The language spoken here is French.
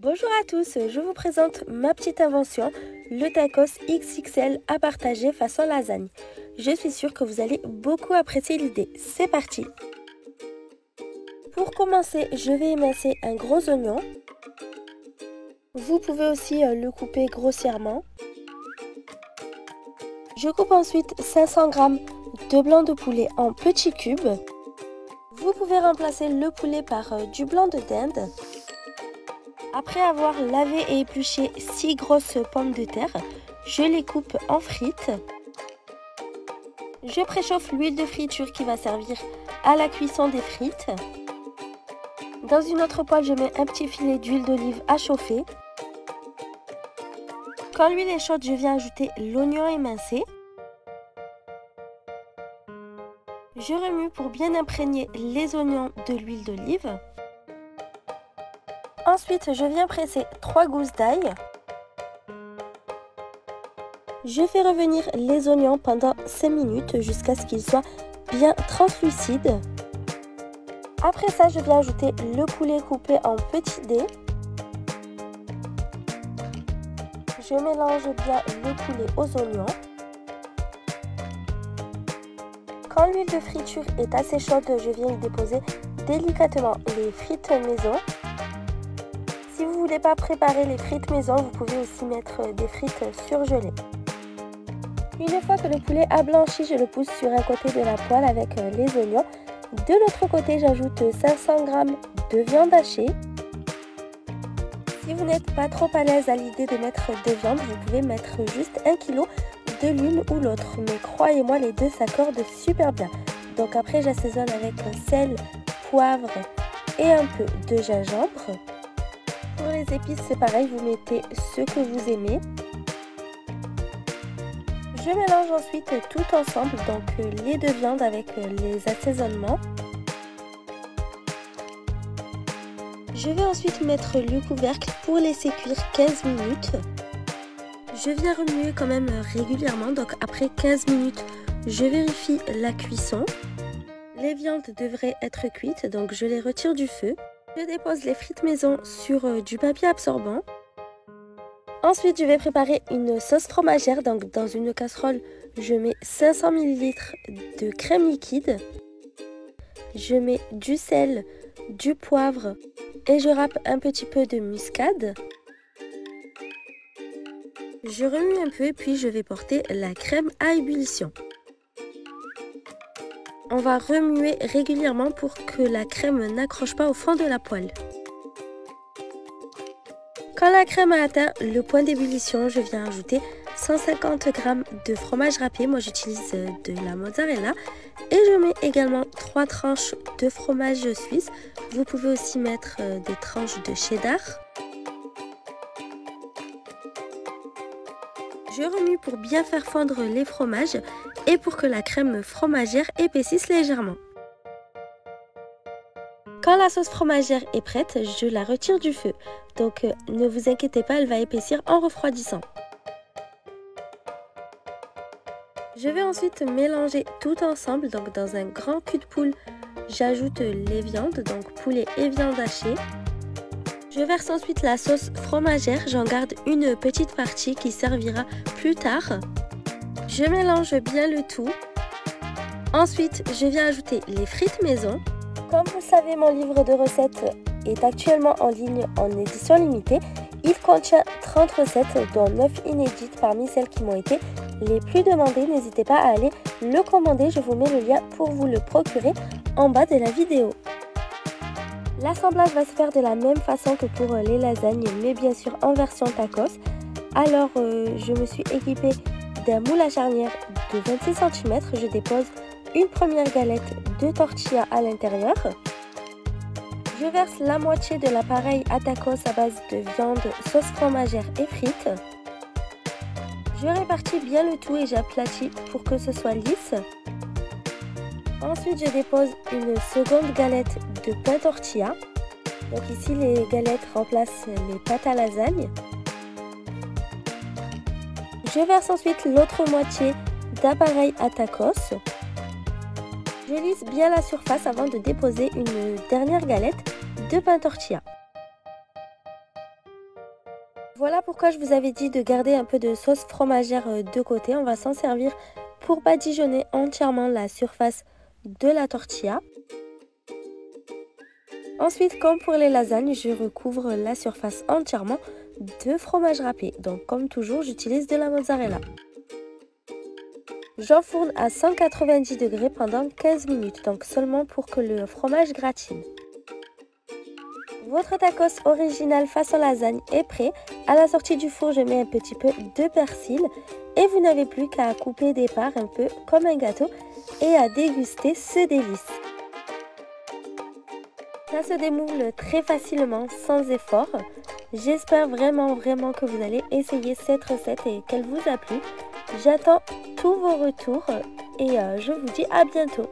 Bonjour à tous, je vous présente ma petite invention, le tacos XXL à partager façon lasagne. Je suis sûre que vous allez beaucoup apprécier l'idée. C'est parti! Pour commencer, je vais émincer un gros oignon. Vous pouvez aussi le couper grossièrement. Je coupe ensuite 500 g de blanc de poulet en petits cubes. Vous pouvez remplacer le poulet par du blanc de dinde. Après avoir lavé et épluché 6 grosses pommes de terre, je les coupe en frites. Je préchauffe l'huile de friture qui va servir à la cuisson des frites. Dans une autre poêle, je mets un petit filet d'huile d'olive à chauffer. Quand l'huile est chaude, je viens ajouter l'oignon émincé. Je remue pour bien imprégner les oignons de l'huile d'olive. Ensuite, je viens presser 3 gousses d'ail. Je fais revenir les oignons pendant 5 minutes jusqu'à ce qu'ils soient bien translucides. Après ça, je viens ajouter le poulet coupé en petits dés. Je mélange bien le poulet aux oignons. Quand l'huile de friture est assez chaude, je viens y déposer délicatement les frites maison. Si vous ne voulez pas préparer les frites maison, vous pouvez aussi mettre des frites surgelées. Une fois que le poulet a blanchi, je le pousse sur un côté de la poêle avec les oignons. De l'autre côté, j'ajoute 500 g de viande hachée. Si vous n'êtes pas trop à l'aise à l'idée de mettre de viande, vous pouvez mettre juste 1 kg de l'une ou l'autre. Mais croyez-moi, les deux s'accordent super bien. Donc après, j'assaisonne avec sel, poivre et un peu de gingembre. Pour les épices, c'est pareil, vous mettez ce que vous aimez. Je mélange ensuite tout ensemble, donc les deux viandes avec les assaisonnements. Je vais ensuite mettre le couvercle pour laisser cuire 15 minutes. Je viens remuer quand même régulièrement, donc après 15 minutes, je vérifie la cuisson. Les viandes devraient être cuites, donc je les retire du feu. Je dépose les frites maison sur du papier absorbant. Ensuite, je vais préparer une sauce fromagère. Donc, dans une casserole, je mets 500 ml de crème liquide. Je mets du sel, du poivre et je râpe un petit peu de muscade. Je remue un peu et puis je vais porter la crème à ébullition. On va remuer régulièrement pour que la crème n'accroche pas au fond de la poêle. Quand la crème a atteint le point d'ébullition, je viens ajouter 150 g de fromage râpé. Moi, j'utilise de la mozzarella. Et je mets également 3 tranches de fromage suisse. Vous pouvez aussi mettre des tranches de cheddar. Je remue pour bien faire fondre les fromages et pour que la crème fromagère épaississe légèrement. Quand la sauce fromagère est prête, je la retire du feu. Donc ne vous inquiétez pas, elle va épaissir en refroidissant. Je vais ensuite mélanger tout ensemble. Donc dans un grand cul de poule, j'ajoute les viandes, donc poulet et viande hachée. Je verse ensuite la sauce fromagère, j'en garde une petite partie qui servira plus tard. Je mélange bien le tout. Ensuite, je viens ajouter les frites maison. Comme vous le savez, mon livre de recettes est actuellement en ligne en édition limitée. Il contient 30 recettes, dont 9 inédites parmi celles qui m'ont été les plus demandées. N'hésitez pas à aller le commander, je vous mets le lien pour vous le procurer en bas de la vidéo. L'assemblage va se faire de la même façon que pour les lasagnes, mais bien sûr en version tacos. Alors, je me suis équipée d'un moule à charnière de 26 cm. Je dépose une première galette de tortilla à l'intérieur. Je verse la moitié de l'appareil à tacos à base de viande, sauce fromagère et frites. Je répartis bien le tout et j'aplatis pour que ce soit lisse. Ensuite, je dépose une seconde galette de pain tortilla. Donc ici, les galettes remplacent les pâtes à lasagne. Je verse ensuite l'autre moitié d'appareil à tacos. Je lisse bien la surface avant de déposer une dernière galette de pain tortilla. Voilà pourquoi je vous avais dit de garder un peu de sauce fromagère de côté. On va s'en servir pour badigeonner entièrement la surface de la tortilla. Ensuite, comme pour les lasagnes, je recouvre la surface entièrement de fromage râpé. Donc comme toujours, j'utilise de la mozzarella. J'enfourne à 190 degrés pendant 15 minutes, donc seulement pour que le fromage gratine. Votre tacos original façon lasagne est prêt. À la sortie du four, je mets un petit peu de persil et vous n'avez plus qu'à couper des parts un peu comme un gâteau et à déguster ce délice. Ça se démoule très facilement, sans effort. J'espère vraiment que vous allez essayer cette recette et qu'elle vous a plu. J'attends tous vos retours et je vous dis à bientôt.